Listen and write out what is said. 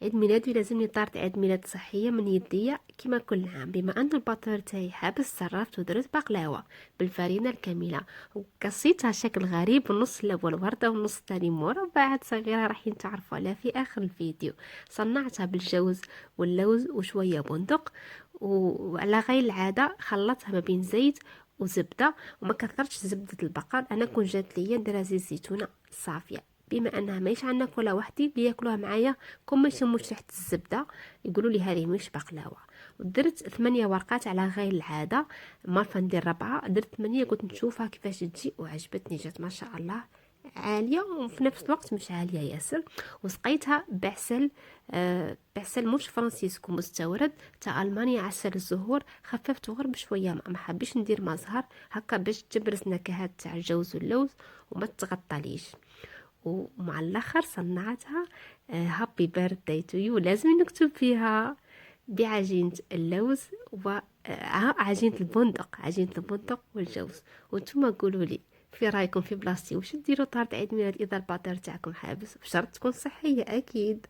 عيد ميلادي لازمني طارت عيد ميلاد صحيه من يديا كما كل عام. بما ان الباتور تاعي حابس صرفت ودرت بقلاوه بالفرينه الكامله وقصيتها شكل غريب، النص الاول ورده والنص الثاني مربعات صغيره راح تعرفوا عليها في اخر الفيديو. صنعتها بالجوز واللوز وشويه بندق، وعلى غير العاده خلطتها ما بين زيت وزبده، وما كثرتش زبده البقر. انا كون جات ليا نديرها زيت زيتونه صافيه. بما انها ماهيش عندنا كلها وحدي بياكلوها معايا، كون ما يشموش ريحه الزبده يقولوا لي هذه مش بقلاوه. ودرت 8 ورقات على غير العاده، مرة ندير 4، درت 8. قلت نشوفها كيفاش تجي وعجبتني، جات ما شاء الله عاليه وفي نفس الوقت مش عاليه ياسر. وسقيتها بعسل، بعسل مش فرانسيسكو مستورد تاع المانيا، عسل الزهور. خففته غير بشويه ما حبيش ندير ما زهر هكا باش تبرز نكهات تاع الجوز واللوز وما تغطاليش. ومع الاخر صنعتها هابي بيرثداي تو يو. لازم نكتب فيها بعجينة اللوز وعجينة البندق، عجينة البندق والجوز. وانتم قولوا لي في رايكم في بلاصتي، واش ديروا طارت عيد ميلاد اذا الباطر تاعكم حابس؟ بشرط تكون صحية اكيد.